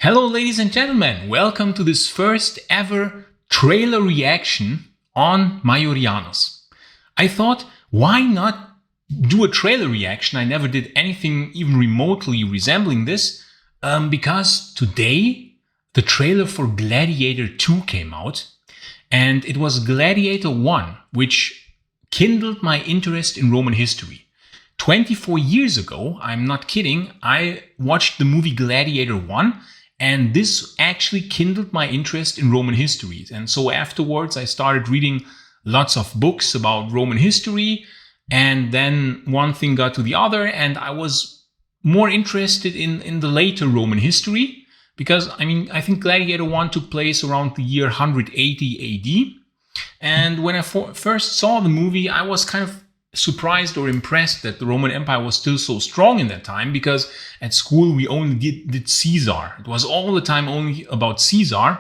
Hello ladies and gentlemen, welcome to this first ever trailer reaction on Maiorianus. I thought, why not do a trailer reaction? I never did anything even remotely resembling this, because today the trailer for Gladiator 2 came out, and it was Gladiator 1 which kindled my interest in Roman history. 24 years ago, I'm not kidding, I watched the movie Gladiator 1, and this actually kindled my interest in Roman history. And so afterwards, I started reading lots of books about Roman history. And then one thing got to the other, and I was more interested in the later Roman history. Because, I think Gladiator 1 took place around the year 180 AD. And when I first saw the movie, I was kind of surprised or impressed that the Roman Empire was still so strong in that time, because at school we only did Caesar. It was all the time only about Caesar.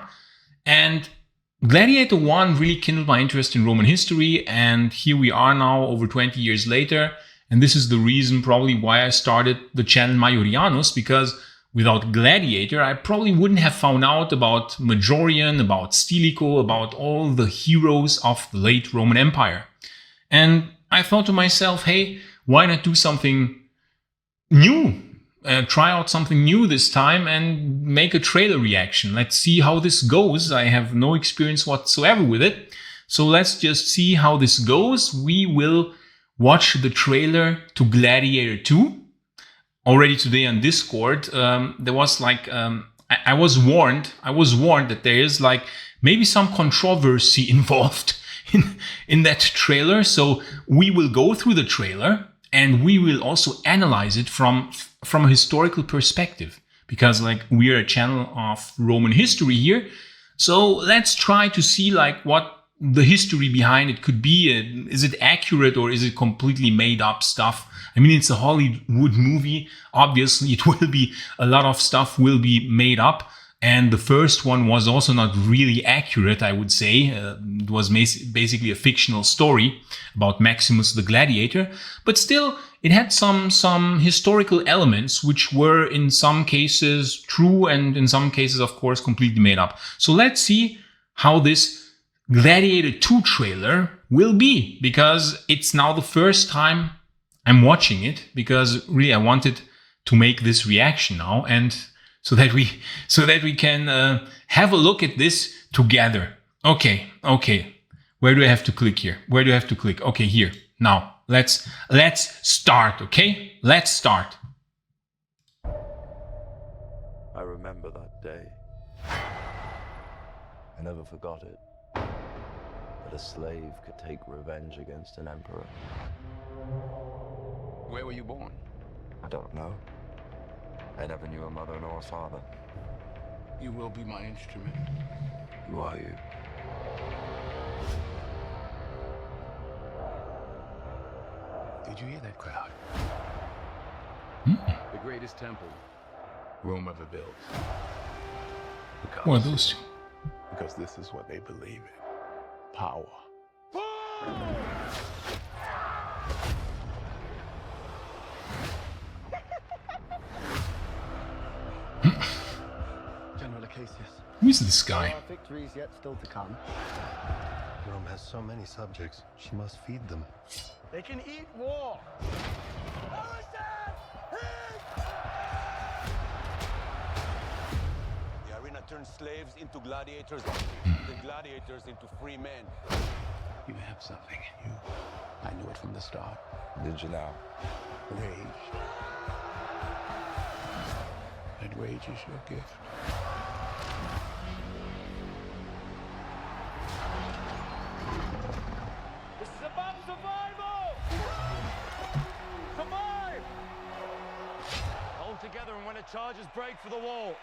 And Gladiator 1 really kindled my interest in Roman history, and here we are now over 20 years later. And this is the reason probably why I started the channel Maiorianus, because without Gladiator I probably wouldn't have found out about Majorian, about Stilicho, about all the heroes of the late Roman Empire. And I thought to myself, hey, why not do something new? Try out something new this time and make a trailer reaction. Let's see how this goes. I have no experience whatsoever with it. So let's just see how this goes. We will watch the trailer to Gladiator 2. Already today on Discord, there was like, I was warned that there is like maybe some controversy involved in that trailer. So we will go through the trailer and we will also analyze it from a historical perspective, because like we are a channel of Roman history here. So let's try to see like what the history behind it could be. Is it accurate or is it completely made up stuff? It's a Hollywood movie. Obviously it will be, a lot of stuff will be made up. And the first one was also not really accurate, I would say. It was basically a fictional story about Maximus the Gladiator. But still, it had some historical elements which were in some cases true and in some cases, of course, completely made up. So let's see how this Gladiator 2 trailer will be, because it's now the first time I'm watching it, because really I wanted to make this reaction now, and so that we can have a look at this together. Okay. Where do I have to click here? Where do I have to click? Okay, here. Now, let's start, okay? Let's start. I remember that day. I never forgot it. That a slave could take revenge against an emperor. Where were you born? I don't know. I never knew a mother nor a father. You will be my instrument. Who are you? Did you hear that crowd? The greatest temple Rome ever built. What are those two? Because this is what they believe in. Power. General Acacius. Who is this guy? There are victories yet still to come. Rome has so many subjects, she must feed them. They can eat war. The arena turns slaves into gladiators, the gladiators into free men. You have something in you. I knew it from the start. Did you now? Rage. That rage is your gift. This is about survival! Survive! Hold together, and when the charges break for the wall.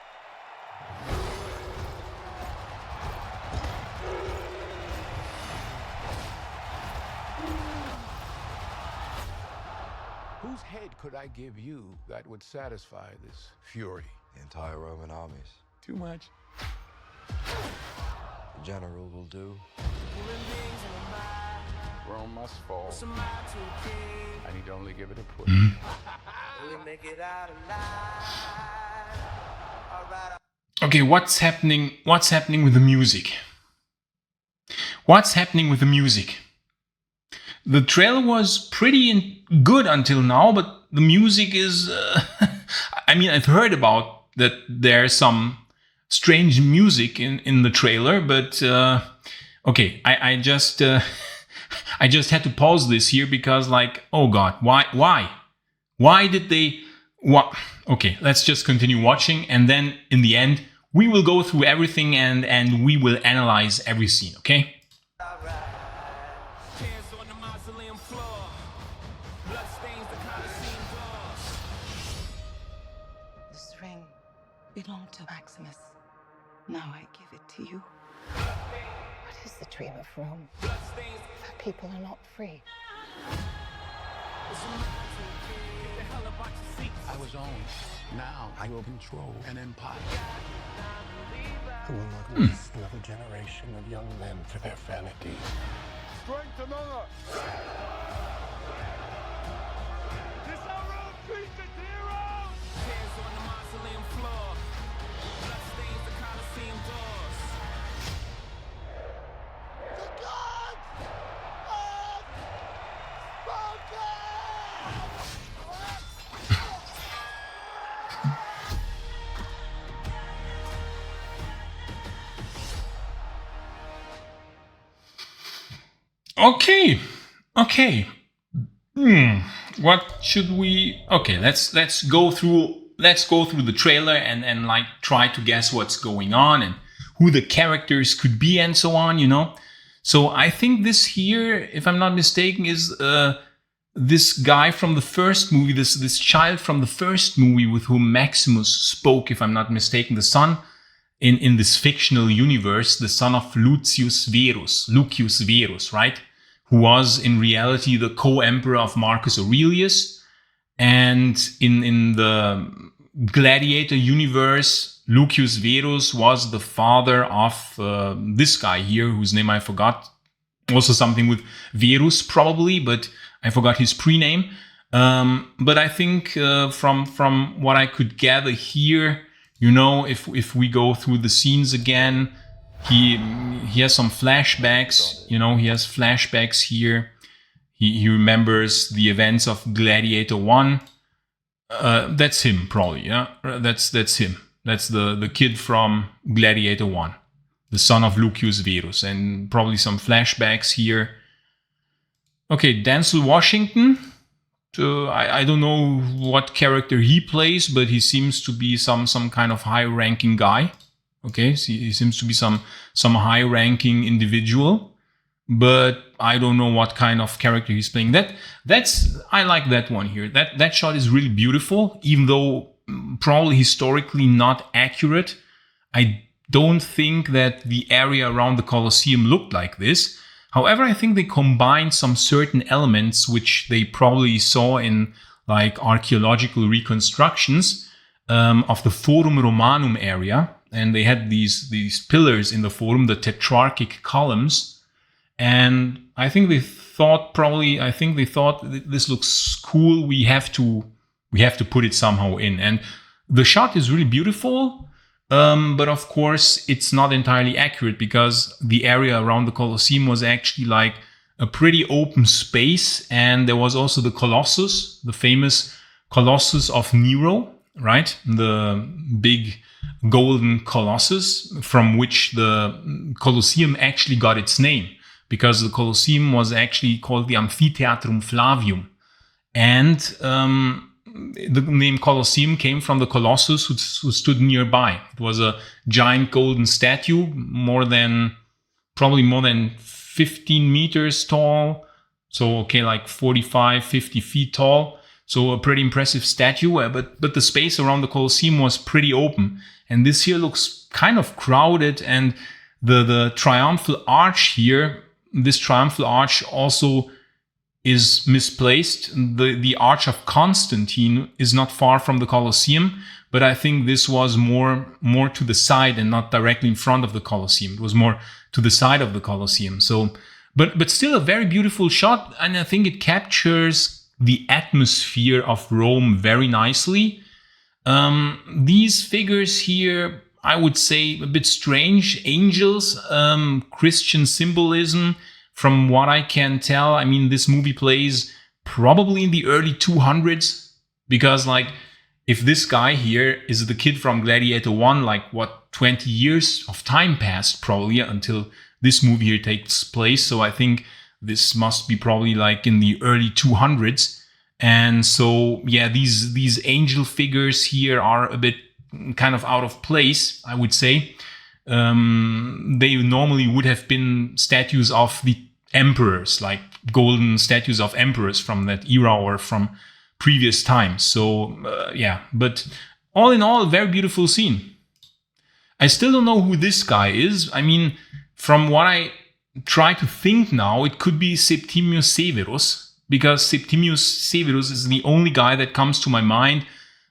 Whose head could I give you that would satisfy this fury? The entire Roman armies. Too much? The general will do. Rome must fall. I need only give it a push. Okay, what's happening with the music? What's happening with the music? The trailer was pretty good until now, but the music is... I mean, I've heard about that there's some strange music in the trailer, but okay, I just I just had to pause this here because, like, oh god, why did they... What? Okay, let's just continue watching, and then in the end, we will go through everything and we will analyze every scene, okay? This ring belonged to Maximus. Now I give it to you. What is the dream of Rome? That people are not free. I was owned. Now I will control an empire. I will not waste another generation of young men for their vanity. Strength among us! This our own priestess heroes! Tears on the mausoleum floor. Blood stains the Colosseum doors. The gods have spoken! Okay. What should we... Okay, let's go through the trailer and like try to guess what's going on and who the characters could be and so on, you know. So I think this here, if I'm not mistaken, is this guy from the first movie, this child from the first movie with whom Maximus spoke, if I'm not mistaken, the son in this fictional universe, the son of Lucius Verus, right? Who was in reality the co-emperor of Marcus Aurelius. And in the Gladiator universe, Lucius Verus was the father of this guy here, whose name I forgot. Also something with Verus probably, but I forgot his pre-name. But I think from what I could gather here, you know, if we go through the scenes again, he has some flashbacks, you know, he has flashbacks here. He remembers the events of Gladiator 1. That's him, probably, yeah? That's him. That's the kid from Gladiator 1. The son of Lucius Verus. And probably some flashbacks here. Okay, Denzel Washington. I don't know what character he plays, but he seems to be some kind of high-ranking guy. Okay, so he seems to be some high-ranking individual, but I don't know what kind of character he's playing. I like that one here. That shot is really beautiful, even though probably historically not accurate. I don't think that the area around the Colosseum looked like this. However, I think they combined some certain elements which they probably saw in like archaeological reconstructions of the Forum Romanum area. And they had these pillars in the Forum, the tetrarchic columns. And I think they thought this looks cool. We have to put it somehow in. And the shot is really beautiful. But of course, it's not entirely accurate because the area around the Colosseum was actually like a pretty open space. And there was also the Colossus, the famous Colossus of Nero, right? The big golden Colossus from which the Colosseum actually got its name, because the Colosseum was actually called the Amphitheatrum Flavium. And the name Colosseum came from the Colossus who stood nearby. It was a giant golden statue, probably more than 15 meters tall. So, okay, like 45, 50 feet tall. So a pretty impressive statue, but the space around the Colosseum was pretty open. And this here looks kind of crowded, and the triumphal arch here, this triumphal arch also is misplaced. The Arch of Constantine is not far from the Colosseum, but I think this was more to the side and not directly in front of the Colosseum. It was more to the side of the Colosseum. So, but still a very beautiful shot, and I think it captures the atmosphere of Rome very nicely. These figures here I would say, a bit strange. Angels, Christian symbolism, from what I can tell. I mean, this movie plays probably in the early 200s, because like, if this guy here is the kid from Gladiator 1, like what, 20 years of time passed probably until this movie here takes place. So I think this must be probably like in the early 200s. And so, yeah, these angel figures here are a bit kind of out of place, I would say. They normally would have been statues of the emperors, like golden statues of emperors from that era or from previous times. So, yeah, but all in all, a very beautiful scene. I still don't know who this guy is. I mean, from what I try to think now, it could be Septimius Severus, because Septimius Severus is the only guy that comes to my mind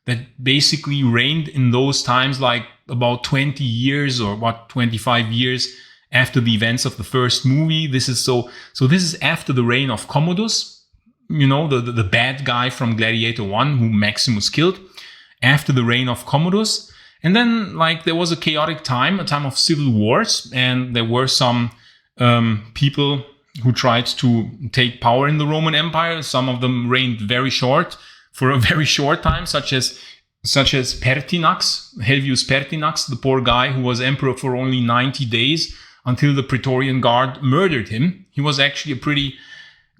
that basically reigned in those times, like about 20 years or 25 years after the events of the first movie. This is so this is after the reign of Commodus, the bad guy from Gladiator 1 who Maximus killed, after the reign of Commodus. And then, like, there was a chaotic time, a time of civil wars, and there were some people who tried to take power in the Roman Empire. Some of them reigned for a very short time, such as Pertinax, Helvius Pertinax, the poor guy who was emperor for only 90 days until the Praetorian Guard murdered him. He was actually a pretty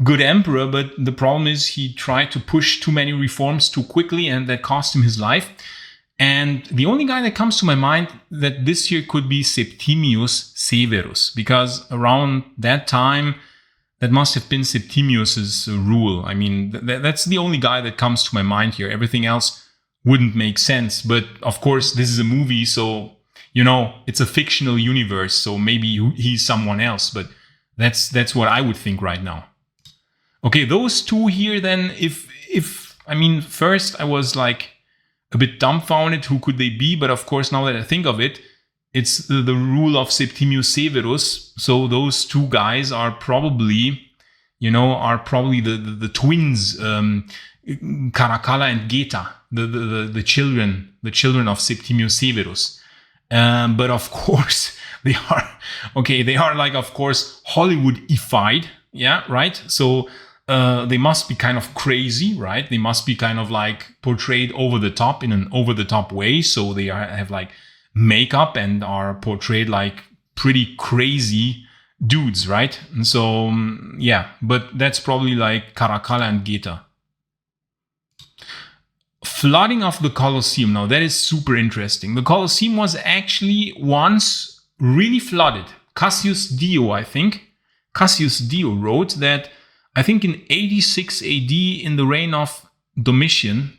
good emperor, but the problem is he tried to push too many reforms too quickly, and that cost him his life. And the only guy that comes to my mind that this year could be Septimius Severus, because around that time, that must have been Septimius's rule. I mean, that's the only guy that comes to my mind here. Everything else wouldn't make sense. But of course, this is a movie, so, it's a fictional universe, so maybe he's someone else. But that's what I would think right now. Okay, those two here then, first I was like a bit dumbfounded, who could they be? But of course, now that I think of it, it's the rule of Septimius Severus. So those two guys are probably, the twins, Caracalla and Geta, the children of Septimius Severus. But of course, they are like, of course, Hollywoodified. Yeah, right? So they must be kind of crazy, right? They must be kind of like portrayed over the top in an over the top way. So they have like makeup and are portrayed like pretty crazy dudes, right? And so, yeah, but that's probably like Caracalla and Geta. Flooding of the Colosseum. Now that is super interesting. The Colosseum was actually once really flooded. Cassius Dio wrote that, I think in 86 AD, in the reign of Domitian,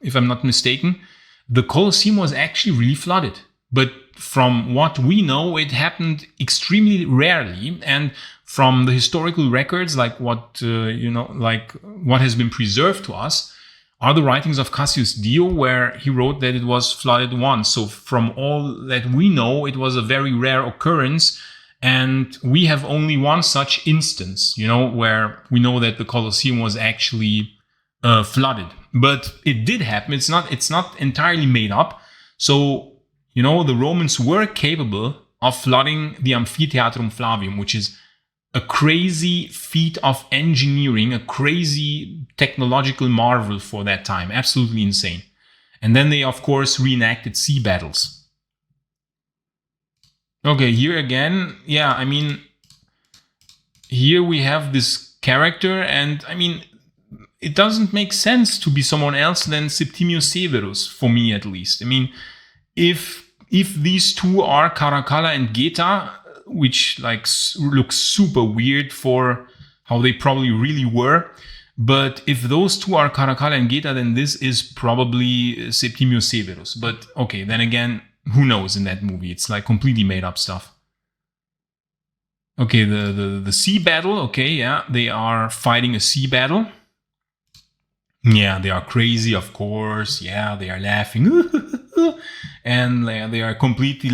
if I'm not mistaken, the Colosseum was actually really flooded. But from what we know, it happened extremely rarely. And from the historical records, like what has been preserved to us, are the writings of Cassius Dio, where he wrote that it was flooded once. So from all that we know, it was a very rare occurrence. And we have only one such instance, where we know that the Colosseum was actually flooded. But it did happen. It's not entirely made up. So, the Romans were capable of flooding the Amphitheatrum Flavium, which is a crazy feat of engineering, a crazy technological marvel for that time. Absolutely insane. And then they, of course, reenacted sea battles. Okay, here again, yeah, here we have this character, and it doesn't make sense to be someone else than Septimius Severus, for me at least. If these two are Caracalla and Geta, which looks super weird for how they probably really were, but if those two are Caracalla and Geta, then this is probably Septimius Severus. But okay, then again, who knows in that movie? It's like completely made up stuff. Okay, the sea battle. Okay, yeah, they are fighting a sea battle. Yeah, they are crazy, of course. Yeah, they are laughing. And they are completely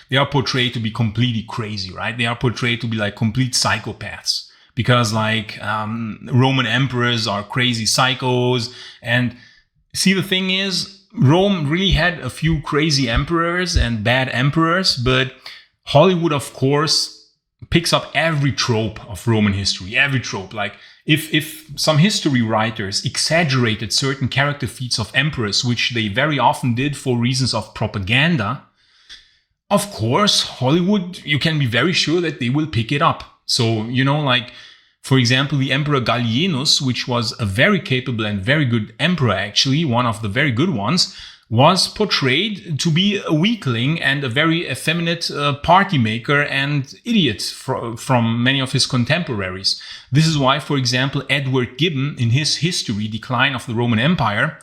they are portrayed to be completely crazy, right? They are portrayed to be like complete psychopaths. Because Roman emperors are crazy psychos. And see, the thing is, Rome really had a few crazy emperors and bad emperors, but Hollywood, of course, picks up every trope of Roman history, every trope. Like if some history writers exaggerated certain character feats of emperors, which they very often did for reasons of propaganda, of course, Hollywood, you can be very sure that they will pick it up. So, like, for example, the Emperor Gallienus, which was a very capable and very good emperor, actually, one of the very good ones, was portrayed to be a weakling and a very effeminate party maker and idiot from many of his contemporaries. This is why, for example, Edward Gibbon, in his history, Decline of the Roman Empire,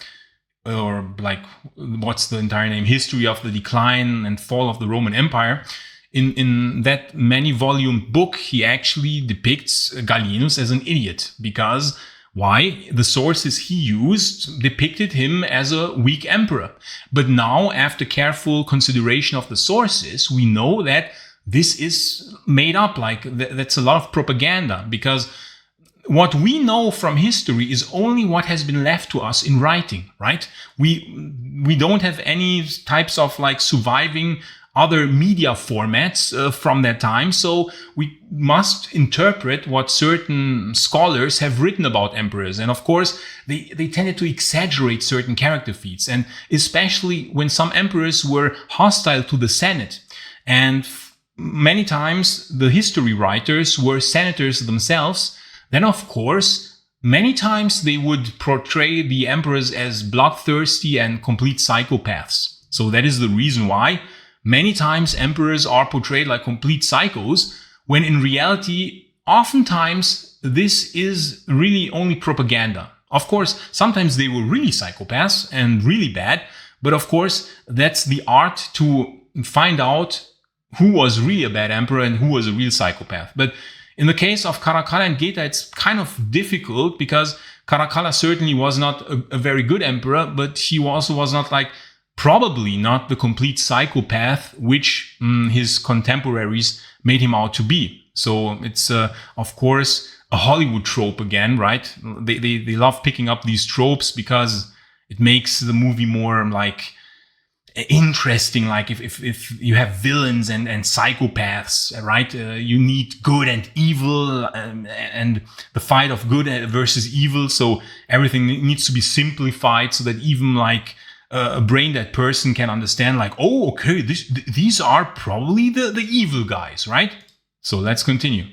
or like, what's the entire name? History of the Decline and Fall of the Roman Empire. In that many-volume book, he actually depicts Gallienus as an idiot. Because, why? The sources he used depicted him as a weak emperor. But now, after careful consideration of the sources, we know that this is made up. Like, that's a lot of propaganda. Because what we know from history is only what has been left to us in writing, right? We don't have any types of like surviving other media formats from that time. So we must interpret what certain scholars have written about emperors. And of course, they tended to exaggerate certain character feats. And especially when some emperors were hostile to the Senate. And many times the history writers were senators themselves. Then, of course, many times they would portray the emperors as bloodthirsty and complete psychopaths. So that is the reason why many times emperors are portrayed like complete psychos, when in reality, oftentimes this is really only propaganda. Of course, sometimes they were really psychopaths and really bad, but of course, that's the art to find out who was really a bad emperor and who was a real psychopath. But in the case of Caracalla and Geta, it's kind of difficult because Caracalla certainly was not a very good emperor, but he also was not like, probably not the complete psychopath which his contemporaries made him out to be. So it's, of course, a Hollywood trope again, right? They love picking up these tropes because it makes the movie more like interesting. Like if you have villains and psychopaths, right? You need good and evil and the fight of good versus evil. So everything needs to be simplified so that even like a brain dead person can understand, like, oh, okay, these are probably the evil guys, right? So let's continue.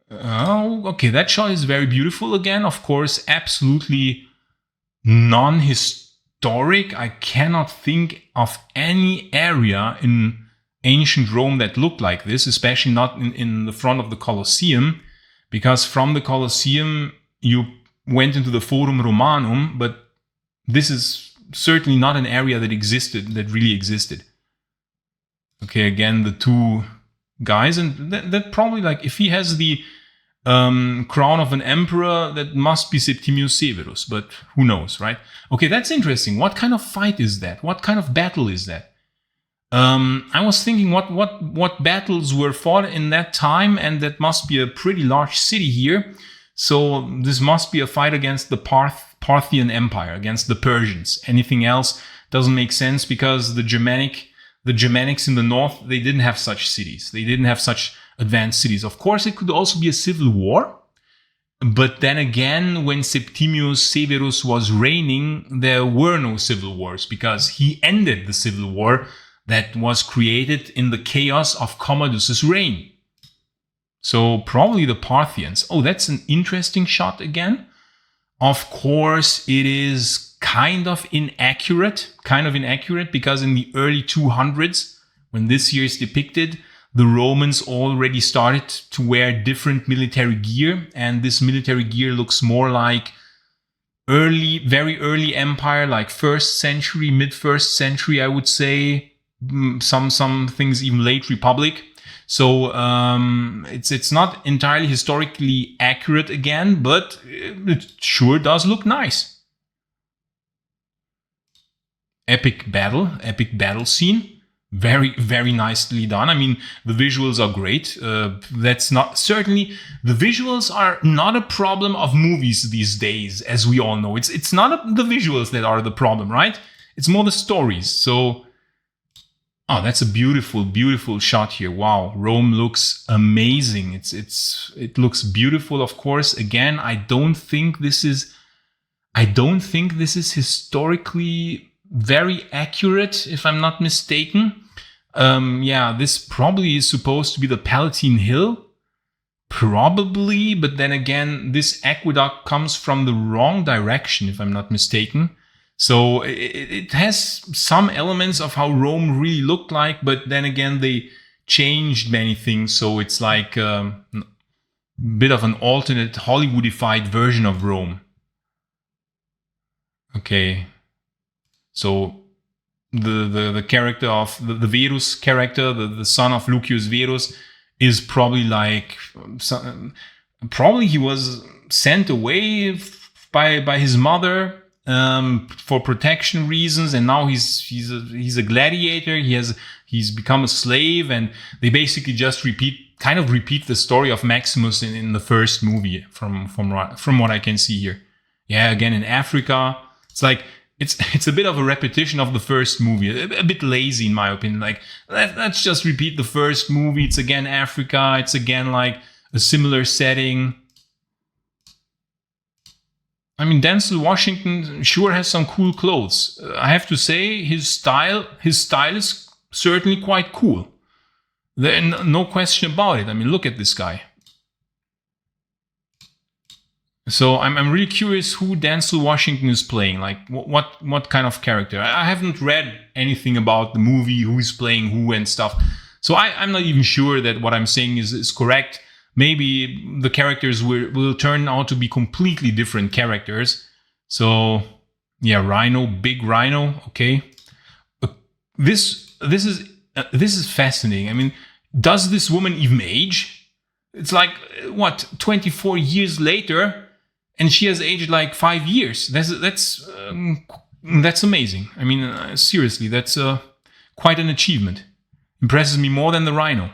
Okay, that shot is very beautiful again. Of course, absolutely non-historic. I cannot think of any area in ancient Rome that looked like this, especially not in the front of the Colosseum, because from the Colosseum, you went into the Forum Romanum, but this is certainly not an area that really existed. Okay, again, the two guys, and that probably, like, if he has the crown of an emperor, that must be Septimius Severus, but who knows, right? Okay, that's interesting. What kind of fight is that? What kind of battle is that? I was thinking what battles were fought in that time, and that must be a pretty large city here. So this must be a fight against the Parthian Empire, against the Persians. Anything else doesn't make sense because the Germanics in the north, they didn't have such cities. They didn't have such advanced cities. Of course, it could also be a civil war. But then again, when Septimius Severus was reigning, there were no civil wars because he ended the civil war that was created in the chaos of Commodus's reign. So probably the Parthians. Oh, that's an interesting shot again. Of course, it is kind of inaccurate because in the early 200s, when this year is depicted, the Romans already started to wear different military gear, and this military gear looks more like very early empire, like 1st century, mid-1st century, I would say. Some things even late Republic. So it's not entirely historically accurate again, but it sure does look nice. Epic battle scene. Very, very nicely done. I mean, the visuals are great. That's not certainly the visuals are not a problem of movies these days, as we all know. It's not the visuals that are the problem, right? It's more the stories. So, oh, that's a beautiful, beautiful shot here. Wow, Rome looks amazing. It looks beautiful. Of course, again, I don't think this is historically very accurate, if I'm not mistaken. Yeah, this probably is supposed to be the Palatine Hill. Probably, but then again, this aqueduct comes from the wrong direction, if I'm not mistaken. So it has some elements of how Rome really looked like, but then again, they changed many things. So it's like a bit of an alternate Hollywoodified version of Rome. Okay. So the character of the Verus character, the son of Lucius Verus, is probably like probably he was sent away by his mother for protection reasons, and now he's a gladiator. He's become a slave, and they basically just repeat the story of Maximus in the first movie from what I can see here. Yeah, again in Africa, it's like. It's a bit of a repetition of the first movie, a bit lazy in my opinion. Like, let's just repeat the first movie. It's again Africa. It's again like a similar setting. I mean, Denzel Washington sure has some cool clothes. I have to say his style is certainly quite cool. There's no question about it. I mean, look at this guy. So I'm really curious who Denzel Washington is playing. Like what kind of character? I haven't read anything about the movie, who's playing who and stuff. So I'm not even sure that what I'm saying is correct. Maybe the characters will turn out to be completely different characters. So yeah, Rhino, big Rhino. Okay, this is fascinating. I mean, does this woman even age? It's like what 24 years later. And she has aged like 5 years. That's amazing. I mean, seriously, that's quite an achievement. Impresses me more than the Rhino.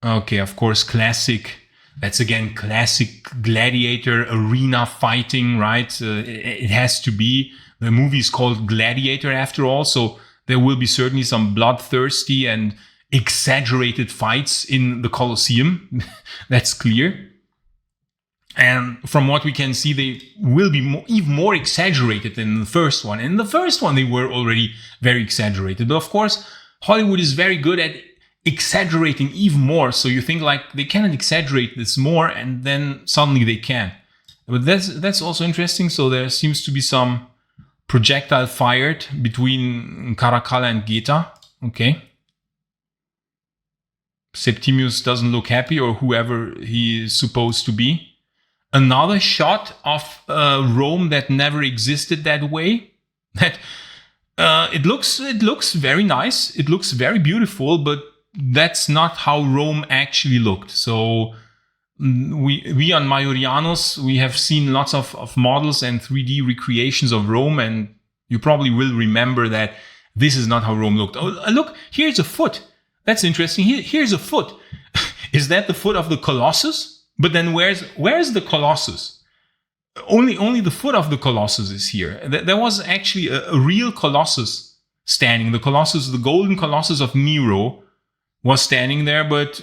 Okay, of course, classic. That's again classic gladiator arena fighting, right? It has to be. The movie is called Gladiator after all, so there will be certainly some bloodthirsty and exaggerated fights in the Colosseum. That's clear. And from what we can see, they will be even more exaggerated than the first one. In the first one, they were already very exaggerated. But of course, Hollywood is very good at exaggerating even more. So you think like they cannot exaggerate this more, and then suddenly they can. But that's also interesting. So there seems to be some projectile fired between Caracalla and Geta. Okay. Septimius doesn't look happy, or whoever he is supposed to be. Another shot of Rome that never existed that way. That it looks very nice. It looks very beautiful, but that's not how Rome actually looked. So we on Maiorianus, we have seen lots of models and 3D recreations of Rome, and you probably will remember that this is not how Rome looked. Oh, look, here's a foot. That's interesting. Here's a foot. Is that the foot of the Colossus? But then where's the Colossus? Only the foot of the Colossus is here. There was actually a real Colossus standing. The Colossus, the golden Colossus of Nero, was standing there, but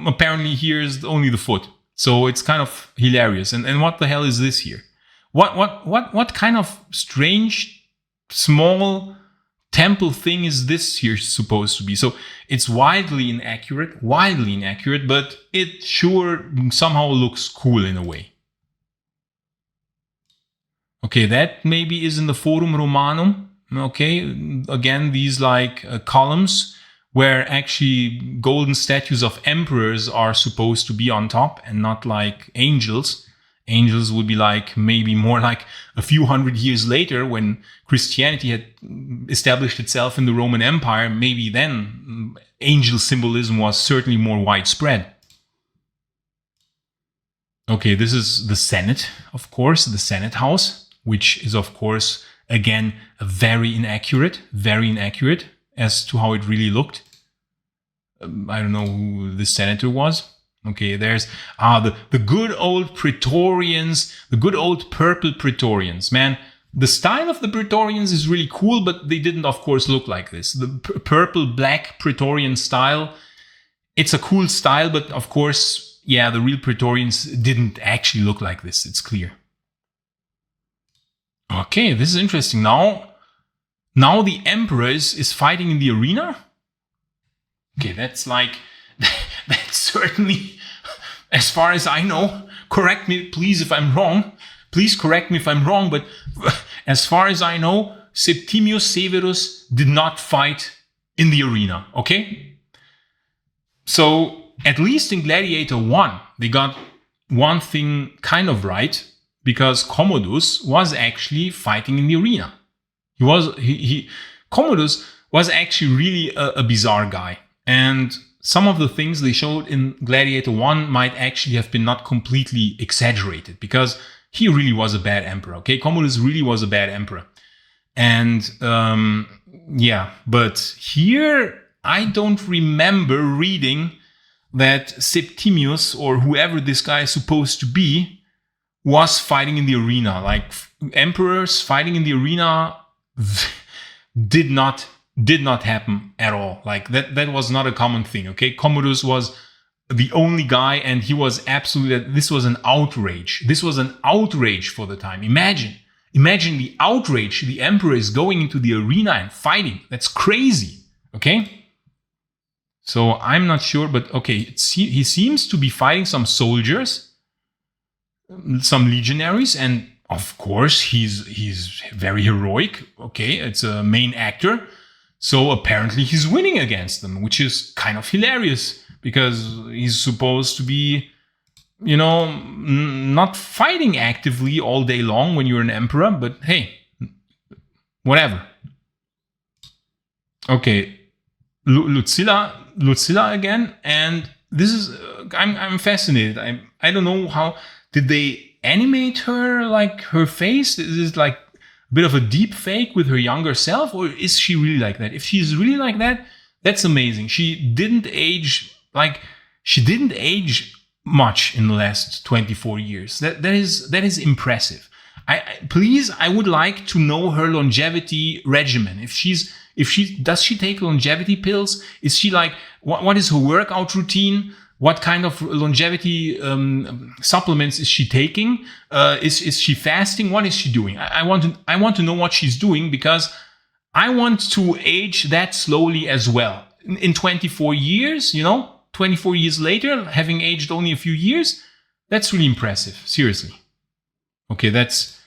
apparently here's only the foot. So it's kind of hilarious. And what the hell is this here? What kind of strange small temple thing is this here supposed to be? So it's wildly inaccurate, but it sure somehow looks cool in a way. Okay, that maybe is in the Forum Romanum. Okay, again, these like columns where actually golden statues of emperors are supposed to be on top and not like angels. Angels would be like maybe more like a few hundred years later when Christianity had established itself in the Roman Empire. Maybe then angel symbolism was certainly more widespread. Okay, this is the Senate, of course, the Senate House, which is, of course, again, very inaccurate. as to how it really looked. I don't know who the senator was. Okay, there's the good old Praetorians, the good old purple Praetorians. Man, the style of the Praetorians is really cool, but they didn't, of course, look like this. The purple black Praetorian style, it's a cool style, but of course, yeah, the real Praetorians didn't actually look like this. It's clear. Okay, this is interesting. Now the Emperor is fighting in the arena. Okay, that's like, that's certainly, as far as I know, correct me please if I'm wrong. Please correct me if I'm wrong, but as far as I know, Septimius Severus did not fight in the arena, okay? So, at least in Gladiator 1, they got one thing kind of right, because Commodus was actually fighting in the arena. Commodus was actually really a bizarre guy. And some of the things they showed in Gladiator 1 might actually have been not completely exaggerated, because he really was a bad emperor, okay? Commodus really was a bad emperor. And, yeah, but here I don't remember reading that Septimius, or whoever this guy is supposed to be, was fighting in the arena. Like, emperors fighting in the arena did not happen at all. Like, that was not a common thing, okay? Commodus was the only guy, and he was absolutely, this was an outrage. This was an outrage for the time. Imagine the outrage. The emperor is going into the arena and fighting. That's crazy, okay? So I'm not sure, but okay, he seems to be fighting some soldiers, some legionaries, and of course he's very heroic. Okay, it's a main actor, so apparently he's winning against them, which is kind of hilarious, because he's supposed to be, you know, not fighting actively all day long when you're an emperor, but hey, whatever. Okay, Lucilla again, and this is I'm fascinated. I don't know how did they animate her, like her face? Is it like a bit of a deep fake with her younger self, or is she really like that? If she's really like that, that's amazing. She didn't age much in the last 24 years. That is impressive. I would like to know her longevity regimen. Does she take longevity pills? Is she like, what is her workout routine? What kind of longevity supplements is she taking? Is she fasting? What is she doing? I want to know what she's doing, because I want to age that slowly as well. In 24 years, 24 years later, having aged only a few years, that's really impressive. Seriously. Okay, that's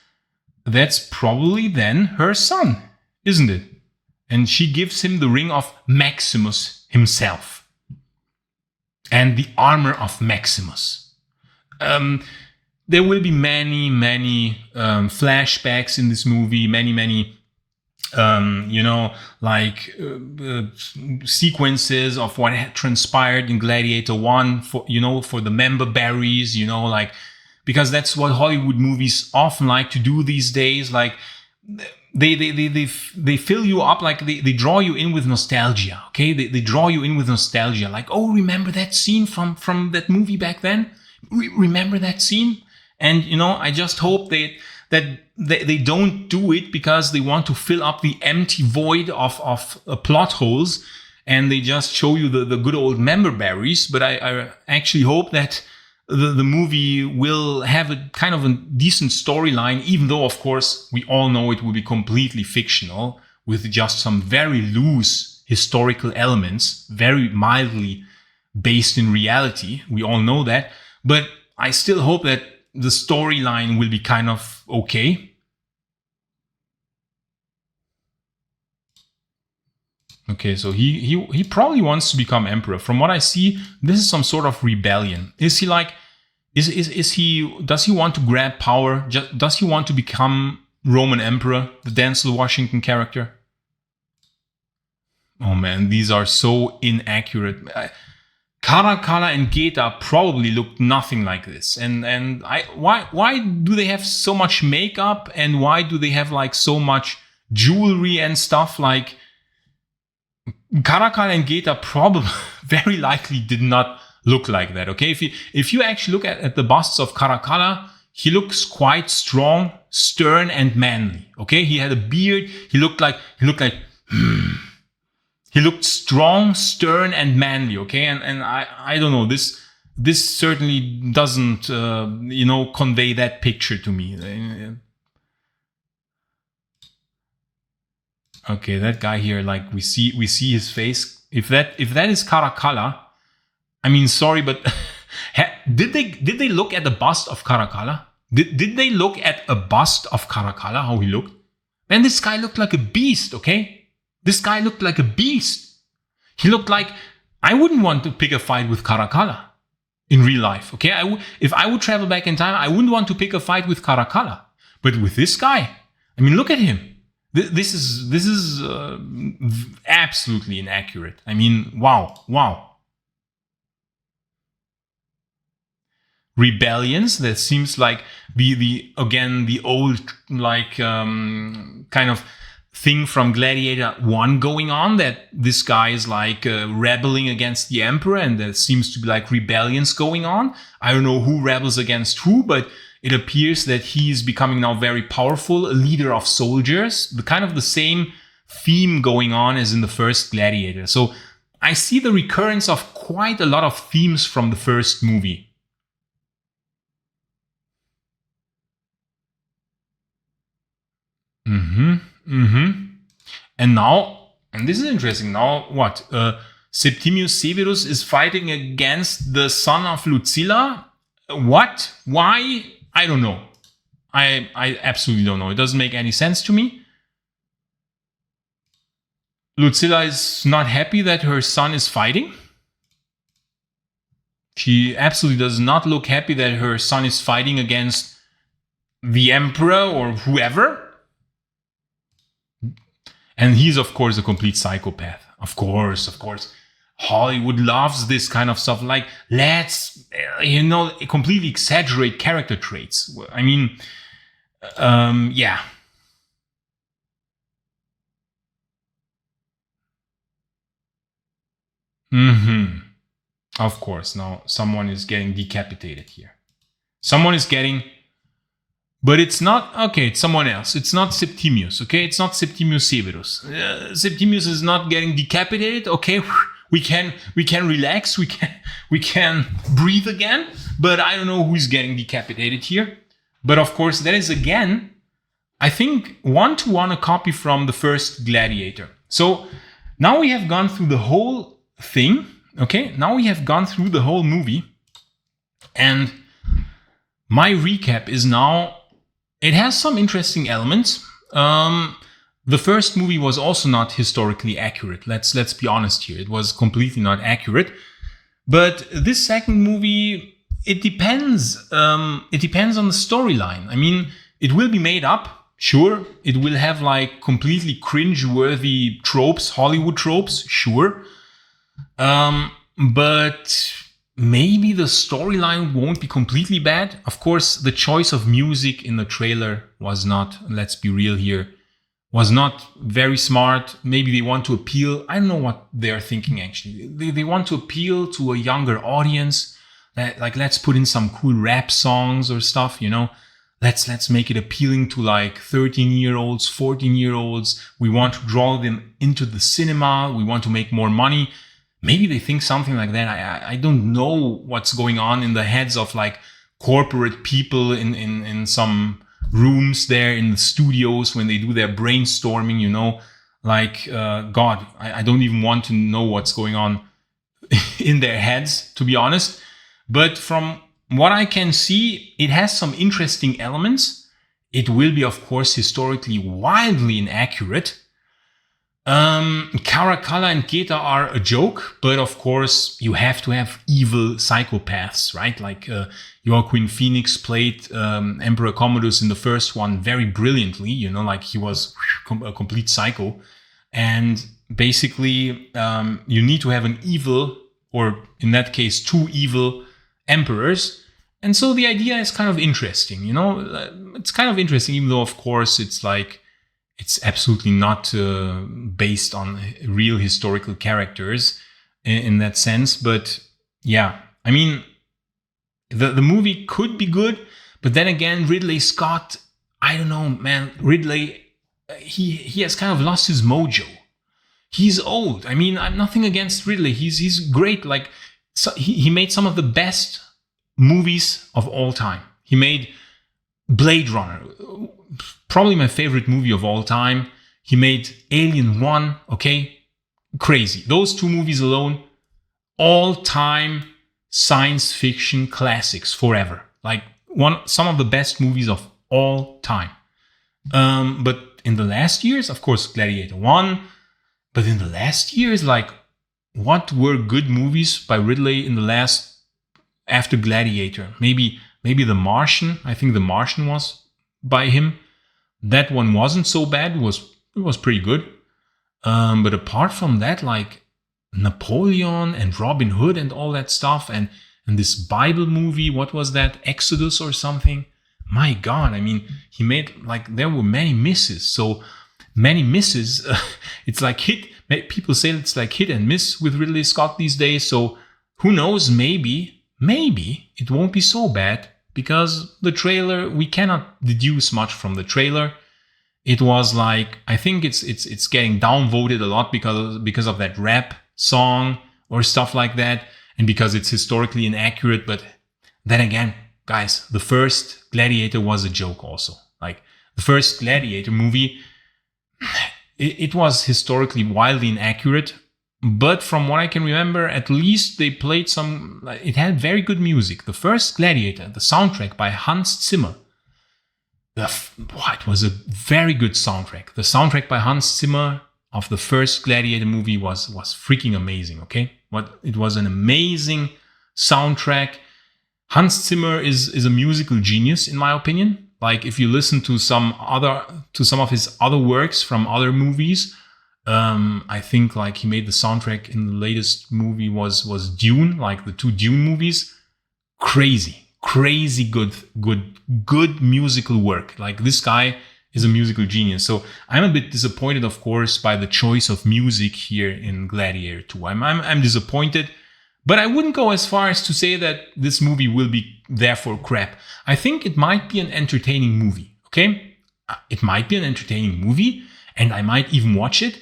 probably then her son, isn't it? And she gives him the ring of Maximus himself. And the armor of Maximus. There will be many flashbacks in this movie, many sequences of what had transpired in Gladiator 1 for the member berries, because that's what Hollywood movies often like to do these days. Like, they fill you up, like they draw you in with nostalgia. Okay, they draw you in with nostalgia. Like, oh, remember that scene from that movie back then? Remember that scene? And I just hope that they don't do it because they want to fill up the empty void of plot holes, and they just show you the good old member berries. But I actually hope that the movie will have a kind of a decent storyline, even though, of course, we all know it will be completely fictional with just some very loose historical elements, very mildly based in reality. We all know that. But I still hope that the storyline will be kind of okay. Okay, so he probably wants to become emperor. From what I see, this is some sort of rebellion. Is he like, does he want to grab power? Does he want to become Roman emperor, the Denzel Washington character? Oh man, these are so inaccurate. Caracalla and Geta probably looked nothing like this. And why do they have so much makeup, and why do they have like so much jewelry and stuff? Like, Caracal and Geta probably, very likely did not look like that, okay? If you actually look at the busts of Caracalla, he looks quite strong, stern, and manly, okay? He had a beard, he looked he looked strong, stern, and manly, okay? And I don't know, this certainly doesn't, convey that picture to me. Okay, that guy here, like we see his face. If that is Caracalla, I mean, sorry, but did they look at the bust of Caracalla? Did they look at a bust of Caracalla, how he looked? Man, this guy looked like a beast, okay? This guy looked like a beast. He looked like, I wouldn't want to pick a fight with Caracalla in real life, okay? If I would travel back in time, I wouldn't want to pick a fight with Caracalla. But with this guy, I mean, look at him. This is absolutely inaccurate. I mean, wow. Rebellions, that seems like the old like kind of thing from Gladiator 1 going on, that this guy is like rebelling against the emperor, and there seems to be like rebellions going on. I don't know who rebels against who, but it appears that he is becoming now very powerful, a leader of soldiers, the kind of the same theme going on as in the first Gladiator. So I see the recurrence of quite a lot of themes from the first movie. And now, and this is interesting, now what? Septimius Severus is fighting against the son of Lucilla? What? Why? I don't know. I absolutely don't know. It doesn't make any sense to me. Lucilla is not happy that her son is fighting. She absolutely does not look happy that her son is fighting against the emperor or whoever. And he's, of course, a complete psychopath. Of course. Hollywood loves this kind of stuff. Like, let's, completely exaggerate character traits. I mean, yeah. Of course, now someone is getting decapitated here. But it's not, okay, it's someone else. It's not Septimius, okay? It's not Septimius Severus. Septimius is not getting decapitated, okay? We can relax, we can breathe again, but I don't know who's getting decapitated here. But of course, that is again, I think, one-to-one a copy from the first Gladiator. So now we have gone through the whole thing, okay? Now we have gone through the whole movie, and my recap is now, it has some interesting elements. The first movie was also not historically accurate. Let's be honest here. It was completely not accurate. But this second movie, it depends. It depends on the storyline. I mean, it will be made up. Sure. It will have like completely cringe-worthy tropes, Hollywood tropes. Sure. But maybe the storyline won't be completely bad. Of course, the choice of music in the trailer was not, let's be real here, was not very smart. Maybe they want to appeal. I don't know what they're thinking actually. They want to appeal to a younger audience. Like, let's put in some cool rap songs or stuff, Let's make it appealing to like 13-year-olds, 14-year-olds. We want to draw them into the cinema. We want to make more money. Maybe they think something like that. I don't know what's going on in the heads of like corporate people in some rooms there in the studios when they do their brainstorming, God, I don't even want to know what's going on in their heads, to be honest. But from what I can see, it has some interesting elements. It will be, of course, historically wildly inaccurate. Caracalla and Geta are a joke, but of course you have to have evil psychopaths, right? Like Joaquin Phoenix played Emperor Commodus in the first one very brilliantly, like he was a complete psycho. And basically you need to have an evil, or in that case 2 evil emperors. And so the idea is kind of interesting, It's kind of interesting, even though of course it's like It's absolutely not based on real historical characters in that sense. But yeah, I mean, the movie could be good, but then again, Ridley Scott, I don't know, man. Ridley, he has kind of lost his mojo. He's old. I mean, I'm nothing against Ridley. He's great. Like, so he made some of the best movies of all time. He made Blade Runner, probably my favorite movie of all time. He made Alien 1, okay? Crazy. Those two movies alone, all-time science fiction classics forever. Like, some of the best movies of all time. But in the last years, of course, Gladiator 1. But in the last years, like, what were good movies by Ridley in the last, after Gladiator? Maybe The Martian. I think The Martian was by him. That one wasn't so bad. It was pretty good. But apart from that, like Napoleon and Robin Hood and all that stuff, and this Bible movie, what was that? Exodus or something? My God, I mean, he made, like, there were many misses. So many misses. It's like people say it's like hit and miss with Ridley Scott these days. So who knows? Maybe it won't be so bad, because the trailer, we cannot deduce much from the trailer. It was like, I think it's getting downvoted a lot because of that rap song or stuff like that, and because it's historically inaccurate. But then again, guys, the first Gladiator was a joke also. Like, the first Gladiator movie, it was historically wildly inaccurate, but from what I can remember, at least they played it had very good music. The first Gladiator, the soundtrack by Hans Zimmer, it was a very good soundtrack. The soundtrack by Hans Zimmer of the first Gladiator movie was freaking amazing, okay? It was an amazing soundtrack. Hans Zimmer is a musical genius, in my opinion. Like, if you listen to some of his other works from other movies, I think, like, he made the soundtrack in the latest movie was Dune, like the two Dune movies. Crazy good musical work. Like, this guy is a musical genius. So I'm a bit disappointed, of course, by the choice of music here in Gladiator 2. I'm disappointed. But I wouldn't go as far as to say that this movie will be therefore crap. I think it might be an entertaining movie, okay? It might be an entertaining movie, and I might even watch it,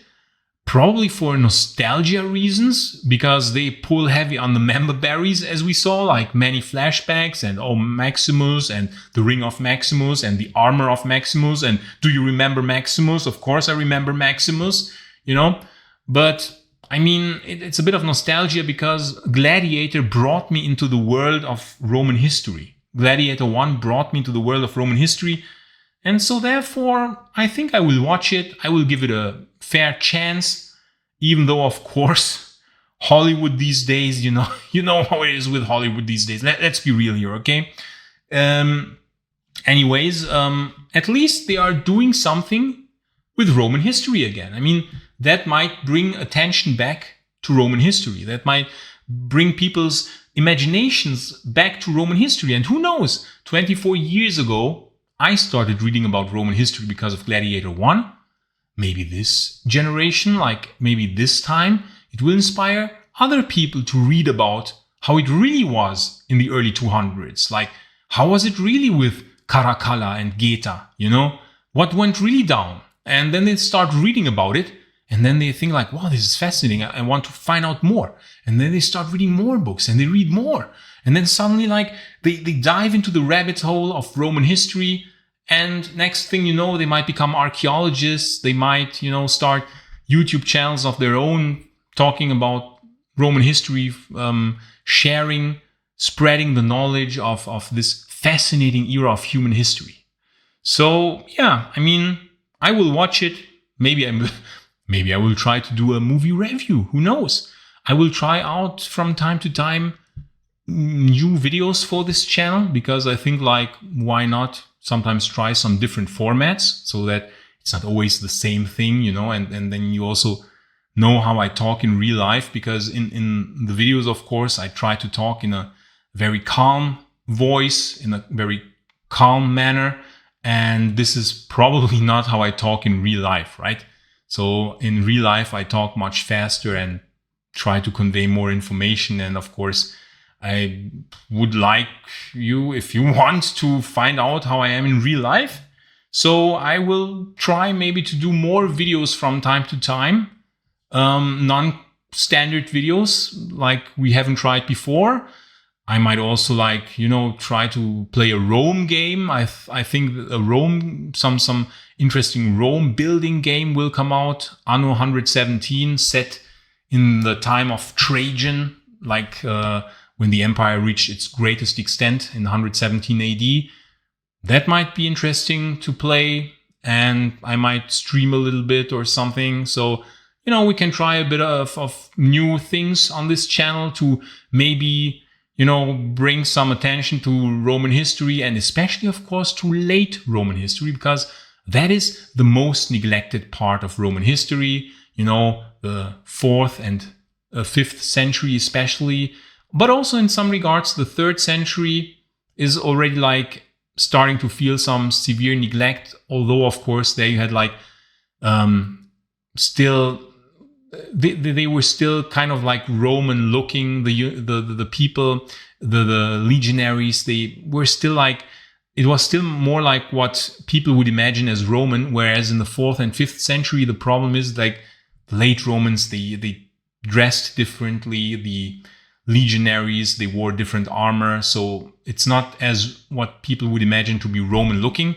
probably for nostalgia reasons, because they pull heavy on the member berries, as we saw, like many flashbacks, and Maximus, and the Ring of Maximus, and the armor of Maximus, and do you remember Maximus? Of course I remember Maximus, you know? But I mean, it's a bit of nostalgia, because Gladiator brought me into the world of Roman history. Gladiator 1 brought me into the world of Roman history. And so therefore, I think I will watch it. I will give it a fair chance, even though, of course, Hollywood these days, you know how it is with Hollywood these days. Let's be real here, okay? Anyways, at least they are doing something with Roman history again. I mean, that might bring attention back to Roman history. That might bring people's imaginations back to Roman history. And who knows, 24 years ago, I started reading about Roman history because of Gladiator 1. Maybe this generation, like maybe this time, it will inspire other people to read about how it really was in the early 200s. Like, how was it really with Caracalla and Geta, you know? What went really down? And then they start reading about it. And then they think like, wow, this is fascinating. I want to find out more. And then they start reading more books, and they read more. And then suddenly, like, they dive into the rabbit hole of Roman history. And next thing you know, they might become archaeologists. They might, start YouTube channels of their own talking about Roman history, spreading the knowledge of this fascinating era of human history. So, yeah, I mean, I will watch it. Maybe I will try to do a movie review. Who knows? I will try out from time to time new videos for this channel, because I think, like, why not sometimes try some different formats so that it's not always the same thing, and then you also know how I talk in real life, because in the videos, of course, I try to talk in a very calm voice, in a very calm manner. And this is probably not how I talk in real life, right? So in real life, I talk much faster and try to convey more information. And of course, I would like you, if you want to find out how I am in real life. So I will try maybe to do more videos from time to time. Non-standard videos like we haven't tried before. I might also like, you know, try to play a Rome game. I think a Rome, some interesting Rome building game will come out. Anno 117, set in the time of Trajan, like when the empire reached its greatest extent in 117 AD. That might be interesting to play, and I might stream a little bit or something. So, you know, we can try a bit of new things on this channel to maybe, you know, bring some attention to Roman history, and especially, of course, to late Roman history, because that is the most neglected part of Roman history. You know, the 4th and 5th century especially, but also in some regards, the 3rd century is already like starting to feel some severe neglect. Although, of course, there you had like still they were still kind of like Roman looking. The people, the legionaries, they were still like, it was still more like what people would imagine as Roman. Whereas in the 4th and 5th century, the problem is like the late Romans, they dressed differently. The legionaries, they wore different armor. So it's not as what people would imagine to be Roman looking.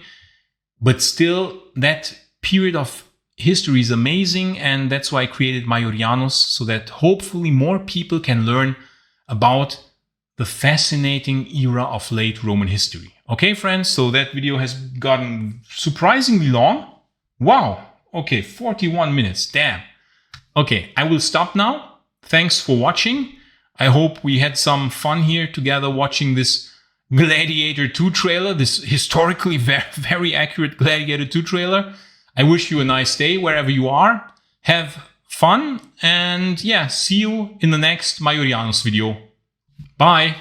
But still, that period of history is amazing, and that's why I created Maiorianus, so that hopefully more people can learn about the fascinating era of late Roman history. Okay, friends, so that video has gotten surprisingly long. Wow, okay, 41 minutes, damn. Okay, I will stop now. Thanks for watching. I hope we had some fun here together watching this Gladiator 2 trailer, this historically very accurate Gladiator 2 trailer. I wish you a nice day wherever you are. Have fun, and yeah, see you in the next Maiorianus video. Bye!